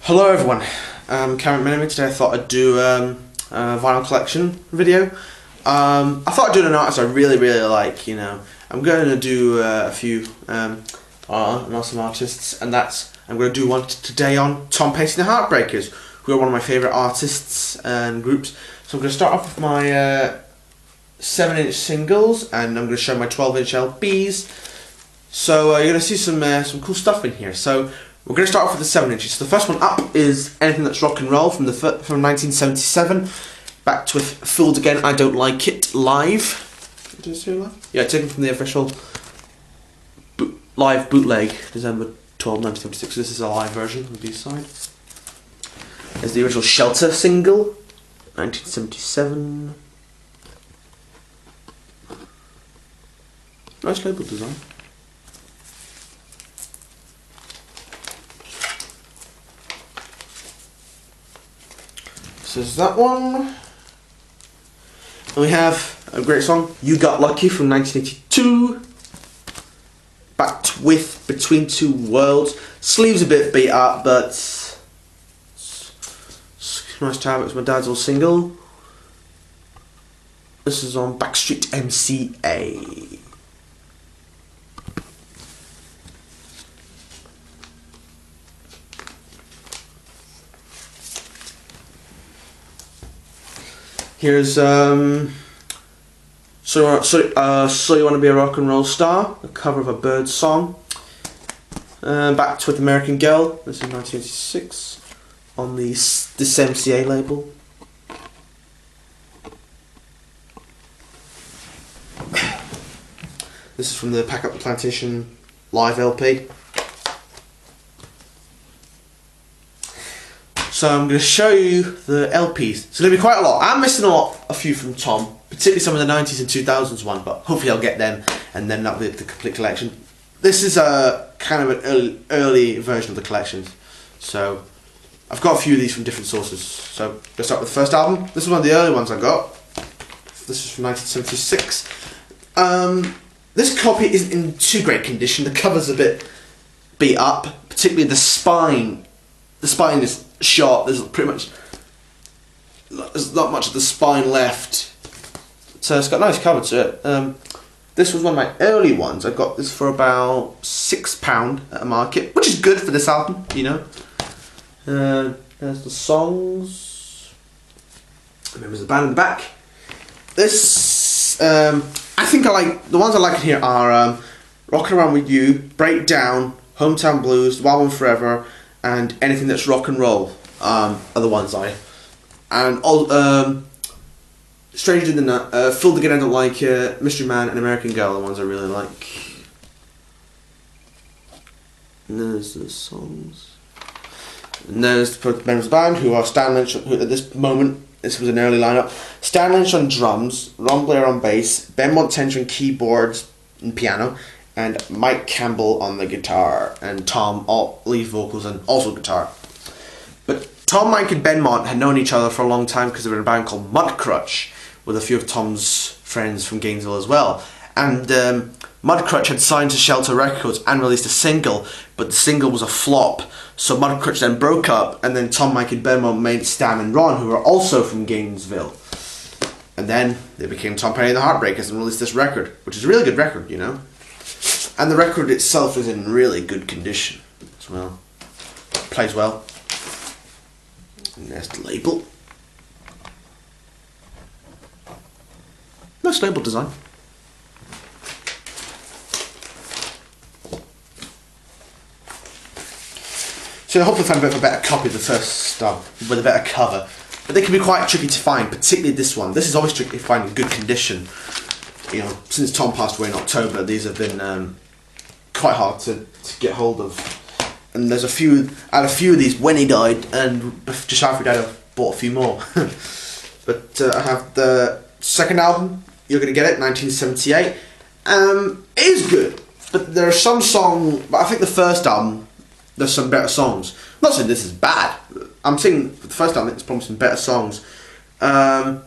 Hello everyone, Cameron Minimi. Today I thought I'd do a vinyl collection video. I thought I'd do an artist I really like, I'm going to do a few awesome artists, and I'm going to do one today on Tom Petty The Heartbreakers, who are one of my favourite artists and groups. So I'm going to start off with my 7-inch singles, and I'm going to show my 12-inch LPs. So you're going to see some cool stuff in here. So we're going to start off with the 7 inches. So the first one up is Anything That's Rock and Roll from 1977. Backed with Fooled Again, I Don't Like It live. Did I say live? Yeah, taken from the official live bootleg, December 12, 1976. This is a live version of the B-side. There's the original Shelter single, 1977. Nice label design. This is that one. And we have a great song, You Got Lucky from 1982. Backed with Between Two Worlds. Sleeves a bit beat up, but it's nice to have. It's my dad's old single. This is on Backstreet MCA. Here's So You Want to Be a Rock and Roll Star, a cover of a Birds song. Backed with American Girl, this is 1986, on this MCA label. This is from the Pack Up the Plantation live LP. So I'm going to show you the LPs. So there'll be quite a lot. I'm missing a few from Tom, particularly some of the 90s and 2000s one, but hopefully I'll get them, and then that'll be the complete collection. This is a kind of an early version of the collection. So I've got a few of these from different sources. So let's start with the first album. This is one of the early ones I got. This is from 1976. This copy isn't in too great condition. The cover's a bit beat up, particularly the spine. The spine is shot. There's not much of the spine left. So it's got a nice cover to it. This was one of my early ones. I got this for about £6 at a market, which is good for this album, There's the songs. Remember the band in the back. This, I think I like, the ones I like in here are Rockin' Around With You, Breakdown, Hometown Blues, Wild One Forever, and Anything That's Rock and Roll are the ones Stranger Than That, Fooled Again, I Don't Like It, Mystery Man, and American Girl are the ones I really like. And there's the songs. And there's the members of the band, who are Stan Lynch, who at this moment, this was an early lineup. Stan Lynch on drums, Ron Blair on bass, Ben Montender on keyboards and piano, and Mike Campbell on the guitar, and Tom lead vocals and also guitar. But Tom, Mike and Ben Mont had known each other for a long time because they were in a band called Mudcrutch, with a few of Tom's friends from Gainesville as well. And Mudcrutch had signed to Shelter Records and released a single, but the single was a flop. So Mudcrutch then broke up, and then Tom, Mike and Ben Mont made Stan and Ron, who are also from Gainesville. And then they became Tom Petty The Heartbreakers and released this record, which is a really good record, And the record itself is in really good condition as well. Plays well. And there's the label. Nice label design. So I hope you find a bit of a better copy of the first stuff with a better cover. But they can be quite tricky to find, particularly this one. This is always tricky to find in good condition. Since Tom passed away in October, these have been quite hard to get hold of. And there's I had a few of these when he died, and just after he died I bought a few more. But I have the second album, You're Gonna Get It, 1978. It is good, but there are some songs, but I think the first album, there's some better songs. I'm not saying this is bad, I'm saying the first album it's probably some better songs. I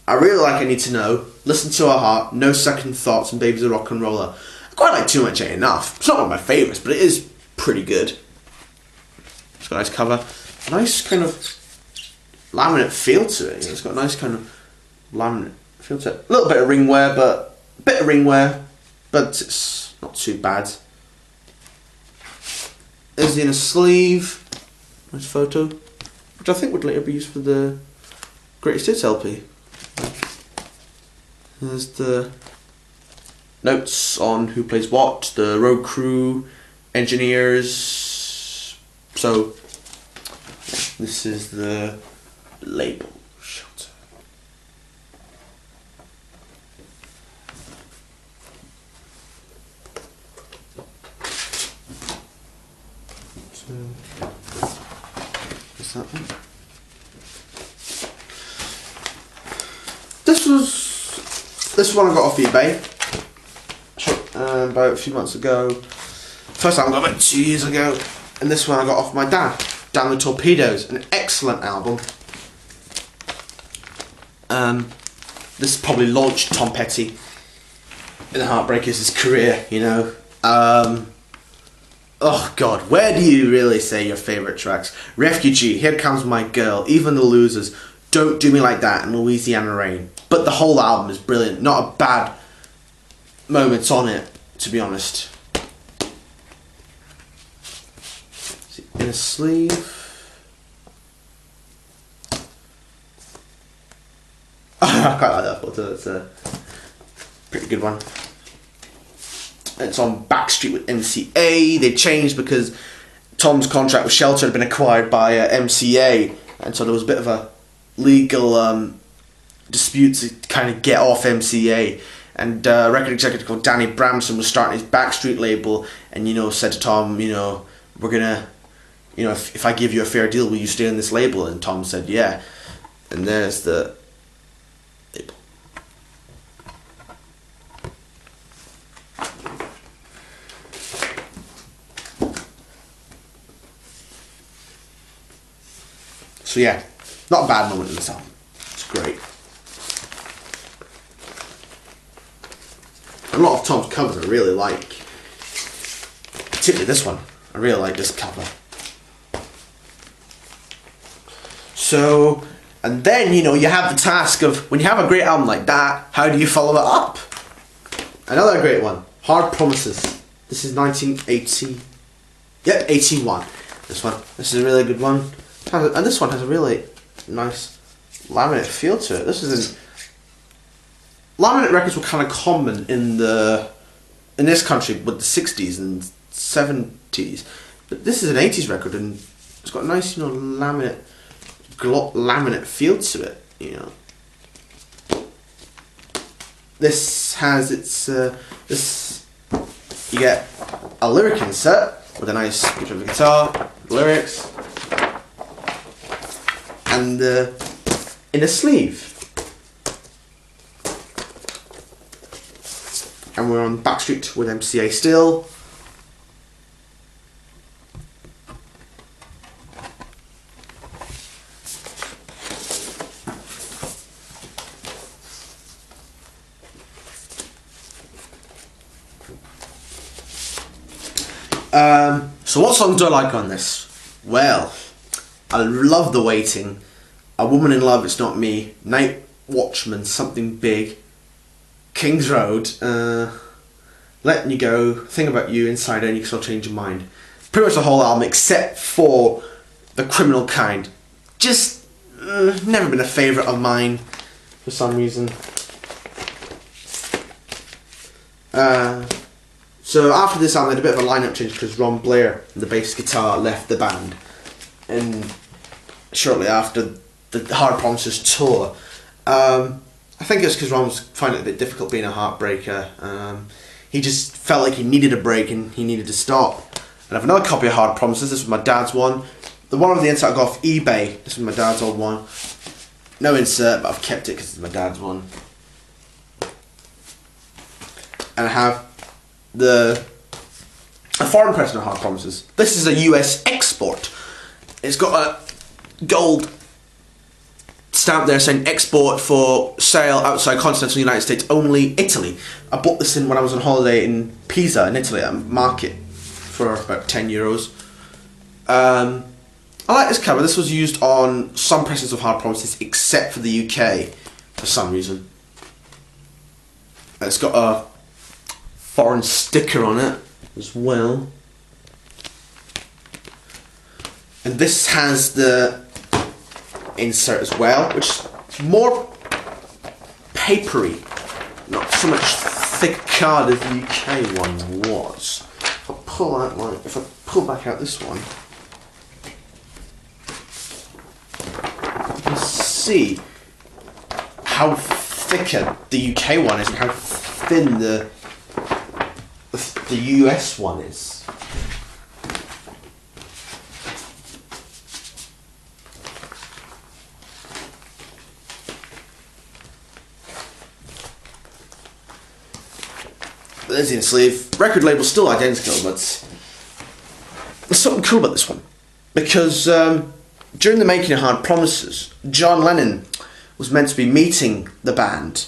really like I Need to Know, Listen to Her Heart, No Second Thoughts, and Baby's a Rock and Roller. I quite like Too Much Ain't Enough. It's not one of my favourites, but it is pretty good. It's got a nice cover. nice kind of laminate feel to it. You know, it's got a nice kind of laminate feel to it. A little bit of ring wear, but it's not too bad. There's the inner sleeve. Nice photo, which I think would later be used for the Greatest Hits LP. There's the notes on who plays what, the road crew, engineers. So this is the label shelter. So what's that one? This one I got off eBay about a few months ago. First time I got about 2 years ago, and this one I got off my dad. Down the Torpedoes, an excellent album. This probably launched Tom Petty in the Heartbreakers' career, you know. Oh God, where do you really say your favourite tracks? Refugee, Here Comes My Girl, Even the Losers, Don't Do Me Like That, and Louisiana Rain. But the whole album is brilliant. Not a bad moments on it, to be honest. Inner sleeve. I quite like that photo. It's a pretty good one. It's on Backstreet with MCA. They changed because Tom's contract with Shelter had been acquired by MCA, and so there was a bit of a legal dispute to kind of get off MCA. And a record executive called Danny Bramson was starting his Backstreet label, and said to Tom, we're gonna, if I give you a fair deal, will you stay on this label? And Tom said, yeah. And there's the label. So yeah, not a bad moment in this album. It's great. A lot of Tom's covers I really like. Particularly this one. I really like this cover. So, and then, you have the task of, when you have a great album like that, how do you follow it up? Another great one. Hard Promises. This is 1980. Yep, 81. This one. This is a really good one. And this one has a really nice laminate feel to it. Laminate records were kind of common in this country with the 60s and 70s, but this is an 80s record, and it's got a nice laminate feel to it. This has its you get a lyric insert with a nice picture of the guitar, lyrics, and in a sleeve. And we're on Backstreet with MCA still. So what songs do I like on this? Well, I love The Waiting, A Woman in Love, It's Not Me, Night Watchman, Something Big, King's Road, Letting You Go, Think About You, Inside Out, You Can Still Change Your Mind. Pretty much the whole album except for The Criminal Kind. Just never been a favourite of mine for some reason. So after this album I had a bit of a lineup change because Ron Blair, the bass guitar, left the band. And shortly after the Hard Promises tour, I think it's because Ron was finding it a bit difficult being a heartbreaker. He just felt like he needed a break and he needed to stop. And I have another copy of Hard Promises. This was my dad's one. The one with the insert I got off eBay. This was my dad's old one. No insert, but I've kept it because it's my dad's one. And I have a foreign pressing of Hard Promises. This is a US export. It's got a gold stamp there saying export for sale outside continental United States only, Italy. I bought this when I was on holiday in Pisa in Italy at a market for about €10. I I like this cover. This was used on some pressings of Hard Promises, except for the UK, for some reason. It's got a foreign sticker on it as well. And this has the insert as well, which is more papery, not so much thick card as the UK one was. If I pull back out this one, you can see how thicker the UK one is and how thin the US one is. There's the sleeve. Record label's still identical, but there's something cool about this one. Because during the making of Hard Promises, John Lennon was meant to be meeting the band.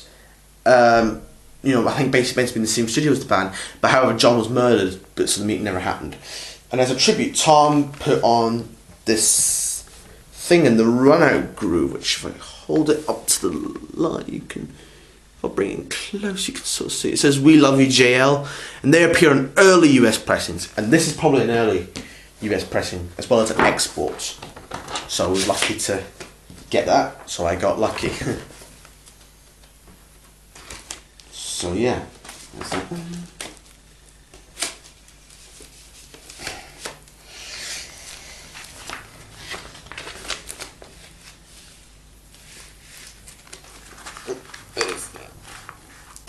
I think basically meant to be in the same studio as the band. But however, John was murdered, so the meeting never happened. And as a tribute, Tom put on this thing in the run-out groove, which if I hold it up to the light, you can... I'll bring it in close, you can sort of see. It says "We Love You JL," and they appear on early US pressings, and this is probably an early US pressing as well as an export. So I was lucky to get that, so I got lucky. So yeah, that's that one.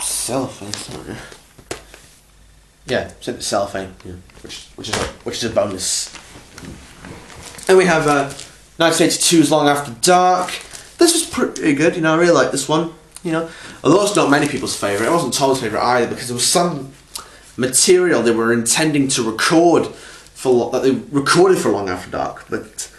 Cellophane, sorry. Yeah, sent it cellophane, yeah, which is a bonus. And we have 1982's Long After Dark. This was pretty good, I really like this one. Although it's not many people's favourite, it wasn't Tom's favourite either, because there was some material they were intending to record that they recorded for Long After Dark, but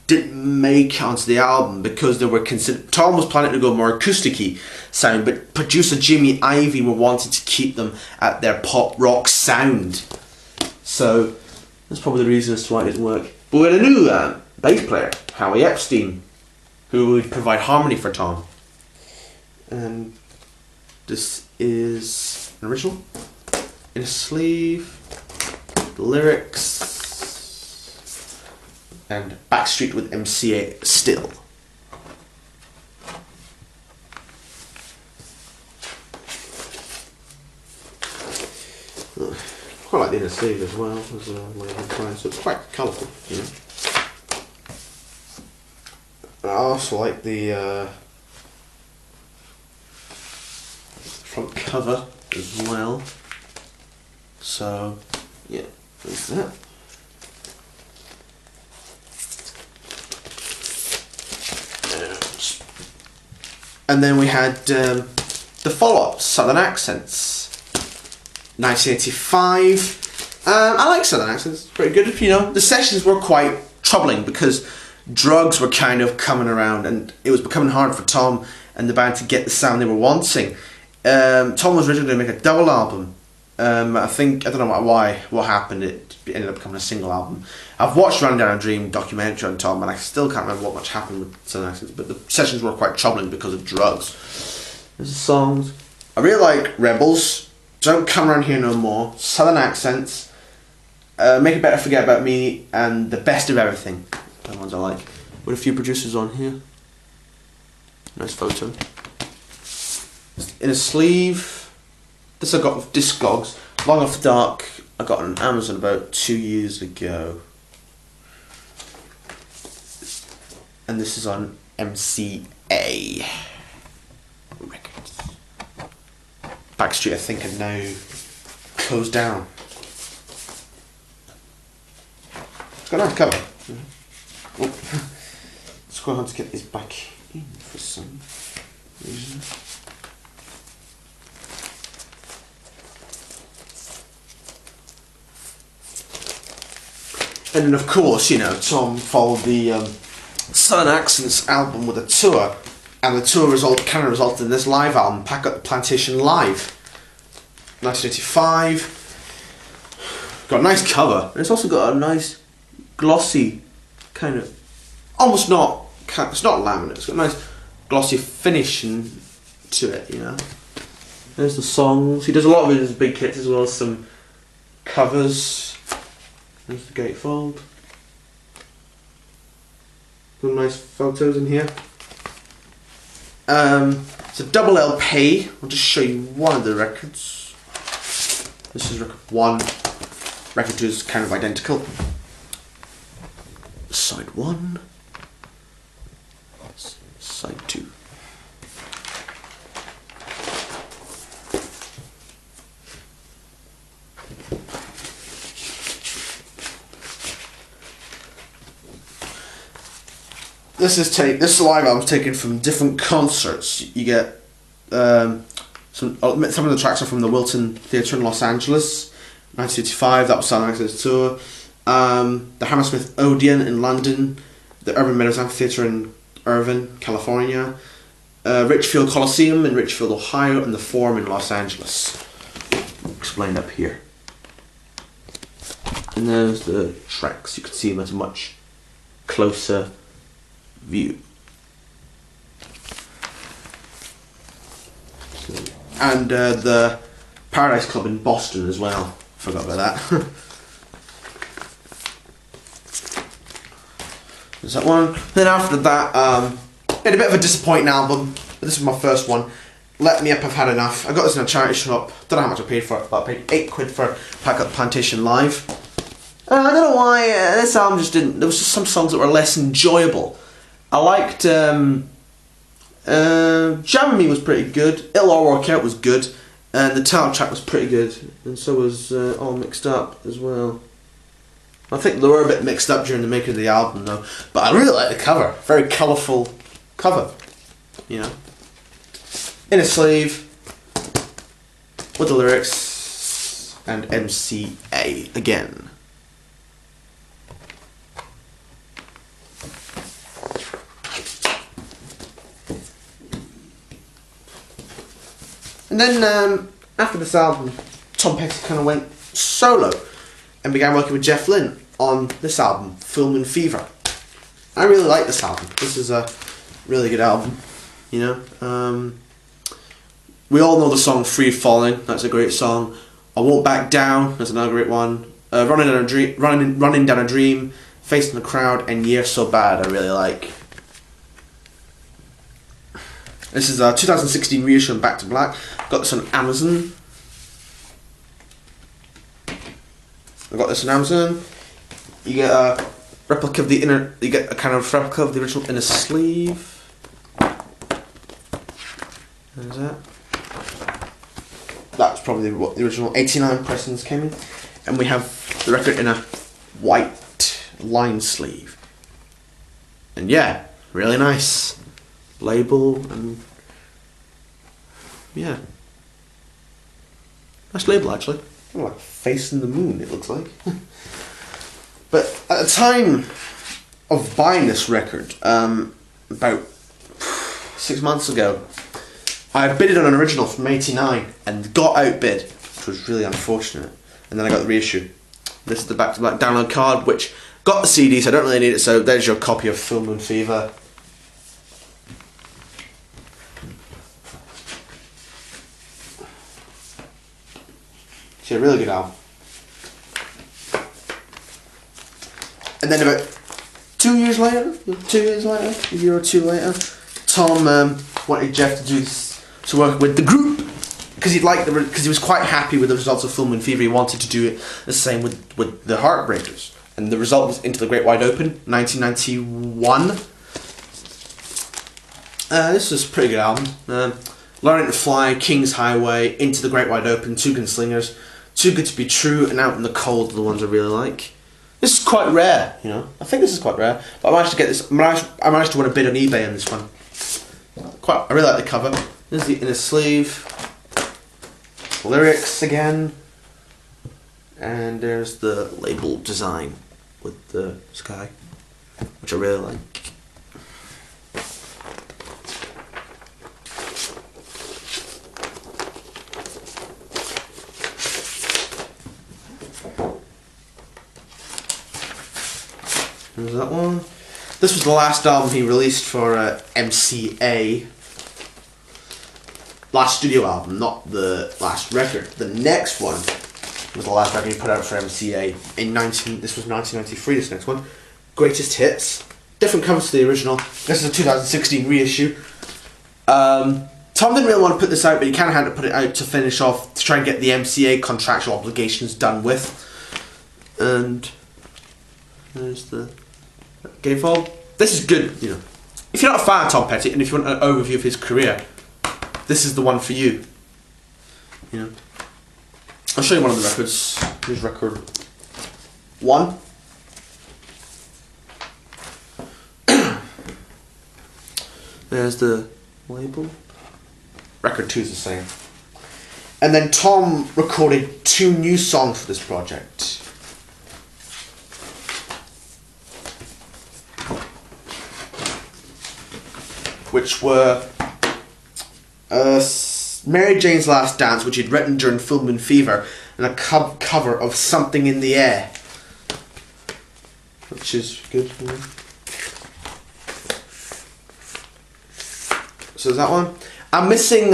didn't make it onto the album because they were Tom was planning to go more acoustic-y sound, but producer Jimmy Iovine were wanting to keep them at their pop rock sound. So that's probably the reason as to why it didn't work. But we had a new bass player, Howie Epstein, who would provide harmony for Tom. And this is an original in a sleeve, the lyrics, and Backstreet with MCA still. Quite like the inner sleeve as well, as so it's quite colourful, I also like the front cover as well. So yeah, there's that. And then we had the follow-up, Southern Accents, 1985. I like Southern Accents, it's pretty good. The sessions were quite troubling because drugs were kind of coming around and it was becoming hard for Tom and the band to get the sound they were wanting. Tom was originally going to make a double album. I don't know what happened, it ended up becoming a single album. I've watched Run Down a Dream documentary on Tom and I still can't remember what much happened with Southern Accents, but the sessions were quite troubling because of drugs. There's the songs. I really like Rebels, Don't Come Around Here No More, Southern Accents, Make It Better, Forget About Me, and The Best of Everything. Those ones I like. With a few producers on here. Nice photo. In a sleeve. This I got with Discogs. Long After Dark, I got on Amazon about 2 years ago. And this is on MCA Records. Backstreet, I think, are now closed down. It's got a nice cover. Oh. It's quite hard to get this back in for some reason. And then of course, Tom followed the Southern Accents album with a tour, and the tour kind of resulted in this live album, Pack Up the Plantation Live, 1985. Got a nice cover, and it's also got a nice glossy kind of almost not, it's not laminate, it's got a nice glossy finish to it, you know. There's the songs. He does a lot of his big hits as well as some covers. There's the gatefold. Some nice photos in here. It's a double LP. I'll just show you one of the records. This is record 1. Record 2 is kind of identical. Side 1. Side 2. This live album is taken from different concerts. You get some of the tracks are from the Wilton Theatre in Los Angeles, 1985. That was Sound Access Tour. The Hammersmith Odeon in London, the Urban Meadows Amphitheatre in Irvine, California, Richfield Coliseum in Richfield, Ohio, and the Forum in Los Angeles. Explained up here. And there's the tracks. You can see them at a much closer view. And the Paradise Club in Boston as well. Forgot about that. There's that one. Then after that, been a bit of a disappointing album. But this is my first one. Let Me Up, I've Had Enough. I got this in a charity shop. Don't know how much I paid for it, but I paid £8 for Pack Up Plantation Live. I don't know why this album just didn't. There was just some songs that were less enjoyable. I liked Jam Me was pretty good. It'll All Work Out was good, and the title track was pretty good, and so was All Mixed Up as well. I think they were a bit mixed up during the making of the album though, but I really like the cover. Very colourful cover, you know. In a sleeve with the lyrics and MCA again. And then after this album, Tom Petty kind of went solo and began working with Jeff Lynne on this album, Film and Fever. I really like this album. This is a really good album, you know. We all know the song Free Falling. That's a great song. I Won't Back Down. That's another great one. Running Down a Dream, Facing the Crowd, and You're So Bad. I really like. This is a 2016 reissue of Back to Black. Got this on Amazon. I got this on Amazon. You get a replica of the inner. You get a kind of replica of the original inner sleeve. There's that. That's probably what the original 89 pressings came in. And we have the record in a white line sleeve. And yeah, really nice label, and yeah, nice label actually. Like Facing the Moon, it looks like. But at the time of buying this record, about 6 months ago, I bidded on an original from '89 and got outbid, which was really unfortunate. And then I got the reissue. This is the Back to Black download card, which got the CD, so I don't really need it. So there's your copy of Film and Fever. It's a really good album. And then about 2 years later, a year or two later, Tom wanted Jeff to work with the group because he was quite happy with the results of Film and Fever. He wanted to do it the same with the Heartbreakers, and the result was Into the Great Wide Open, 1991. This was a pretty good album. Learning to Fly, King's Highway, Into the Great Wide Open, Two Gunslingers, Too Good to Be True, and Out in the Cold are the ones I really like. This is quite rare, you know. I think this is quite rare, but I managed to get this. I managed to win a bid on eBay on this one. I really like the cover. This is the inner sleeve. Lyrics again, and there's the label design with the sky, which I really like. There's that one. This was the last album he released for MCA. Last studio album, not the last record. The next one was the last record he put out for MCA in this was 1993, this next one. Greatest Hits. Different covers to the original. This is a 2016 reissue. Tom didn't really want to put this out, but he kind of had to put it out to finish off, to try and get the MCA contractual obligations done with. And there's the gatefold. This is good, you know. If you're not a fan of Tom Petty, and if you want an overview of his career, this is the one for you. You know. I'll show you one of the records. Here's record 1. There's the label. Record 2 is the same. And then Tom recorded 2 new songs for this project. Which were Mary Jane's Last Dance, which he'd written during filming Fever, and a cover of Something in the Air, which is good. You know. So is that one? I'm missing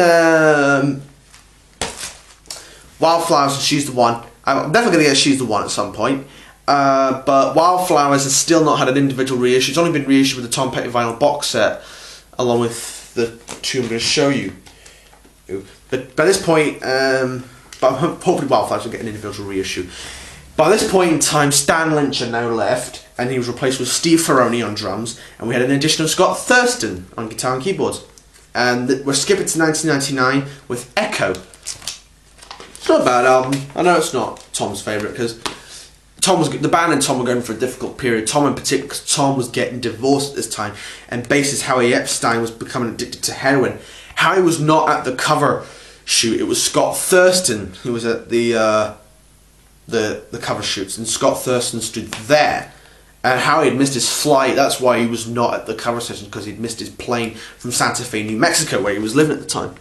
Wildflowers and She's the One. I'm definitely going to get She's the One at some point. But Wildflowers has still not had an individual reissue. It's only been reissued with the Tom Petty vinyl box set, along with the 2 I'm going to show you. But by this point, but hopefully Wildflowers will get an individual reissue. By this point in time, Stan Lynch had now left, and he was replaced with Steve Ferroni on drums, and we had an addition of Scott Thurston on guitar and keyboards. And we're skipping to 1999 with Echo. It's not a bad album. I know it's not Tom's favourite, because the band and Tom were going for a difficult period. Tom in particular, because Tom was getting divorced at this time, and bassist Howie Epstein was becoming addicted to heroin. Howie was not at the cover shoot. It was Scott Thurston who was at the cover shoots, and Scott Thurston stood there. And Howie had missed his flight. That's why he was not at the cover session, because he'd missed his plane from Santa Fe, New Mexico, where he was living at the time.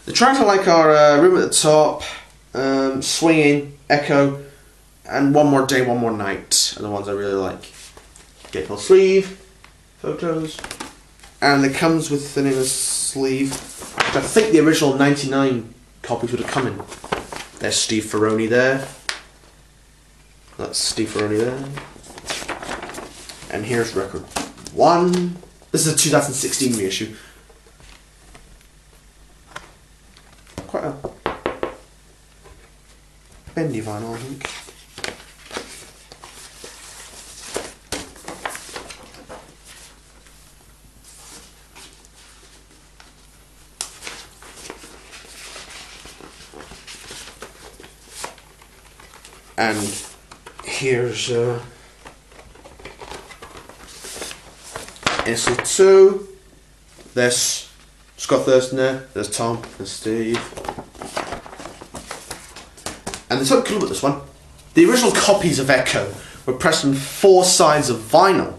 The tracks I like are Room at the Top, Swinging, Echo, and One More Day, One More Night are the ones I really like. Gatefold sleeve, photos, and it comes with an inner sleeve. I think the original 99 copies would have come in. There's Steve Ferroni there. That's Steve Ferroni there. And here's record 1. This is a 2016 reissue. Quite a bendy vinyl, I think. And here's SL2. There's Scott Thurston there. There's Tom. There's Steve. And there's something cool about this one. The original copies of Echo were pressed on 4 sides of vinyl.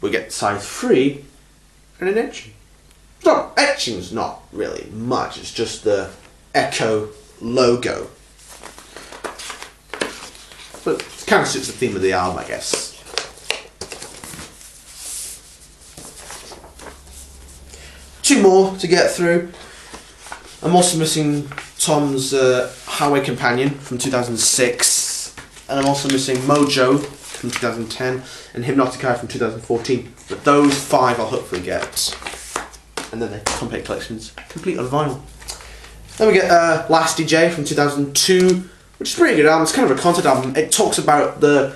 We get side 3 and an etching. No, etching's not really much. It's just the Echo logo. But it kind of suits the theme of the album, I guess. Two more to get through. I'm also missing Tom's Highway Companion from 2006. And I'm also missing Mojo from 2010 and Hypnotic Eye from 2014. But those 5 I'll hopefully get. And then the Tom Petty collection's complete on vinyl. Then we get Last DJ from 2002. Which is a pretty good album. It's kind of a concept album. It talks about the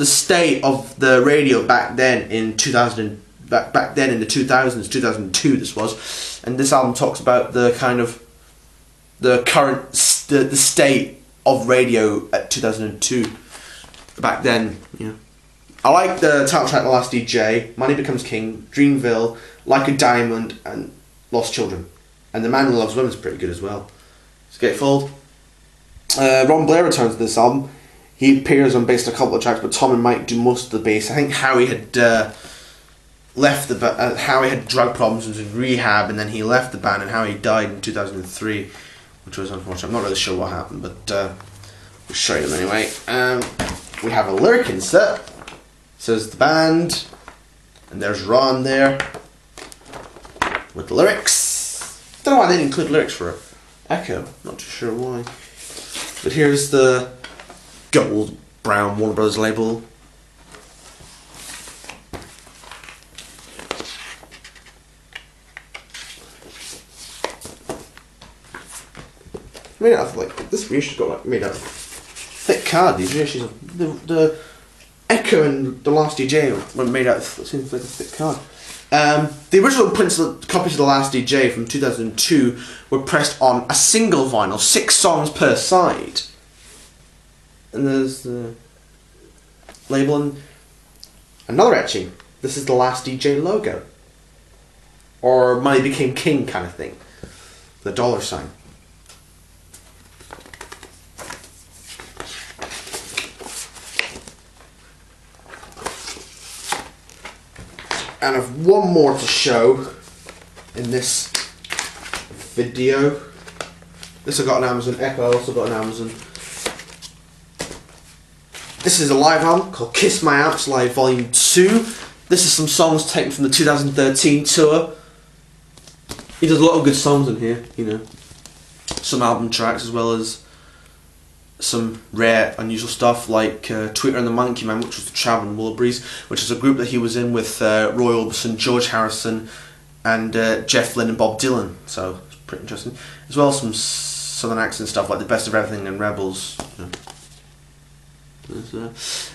state of the radio back then in 2000, back then in the 2000s, 2002 this was, and this album talks about the kind of the current the state of radio at 2002 back then. You know, I like the title track, The Last DJ, Money Becomes King, Dreamville, Like a Diamond, and Lost Children, and The Man Who Loves Women is pretty good as well. It's Gatefold. Ron Blair returns to this album. He appears on bass on a couple of tracks, but Tom and Mike do most of the bass. I think Howie had left the Howie had drug problems and was in rehab, and then he left the band, and Howie died in 2003, which was unfortunate. I'm not really sure what happened, but we'll show you them anyway. We have a lyric insert. says the band, and there's Ron there with the lyrics. Don't know why they didn't include lyrics for Echo, not too sure why. But here's the gold brown Warner Brothers label. Made out of like this reissue's got like made out of thick card. These reissues, the Echo and The Last DJ were made out of, it seems like a thick card. The original copies of The Last DJ from 2002 were pressed on a single vinyl, 6 songs per side. And there's the label and another etching. This is The Last DJ logo. Or Money Became King kind of thing. The $sign. And I've one more to show in this video. This I got on Amazon. Echo I also got on Amazon. This is a live album called Kiss My Amps Live Volume 2. This is some songs taken from the 2013 tour. He does a lot of good songs in here, you know. Some album tracks as well as some rare, unusual stuff like Tweeter and the Monkey Man, which was the Traveling Wilburys, which is a group that he was in with Roy Orbison, George Harrison, and Jeff Lynne and Bob Dylan. So it's pretty interesting. As well as some southern accent stuff like The Best of Everything and Rebels. You know.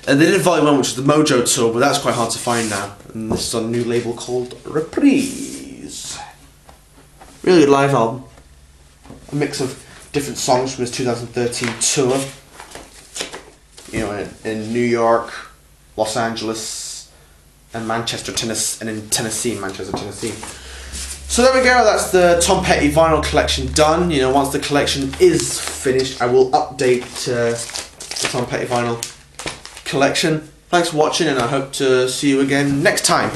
And they did Volume 1, which is the Mojo tour, but that's quite hard to find now. And this is on a new label called Reprise. Really good live album. A mix of different songs from his 2013 tour. You know, in New York, Los Angeles, and Manchester, Tennessee, and in Tennessee, Manchester, Tennessee. So there we go. That's the Tom Petty vinyl collection done. You know, once the collection is finished, I will update the Tom Petty vinyl collection. Thanks for watching, and I hope to see you again next time.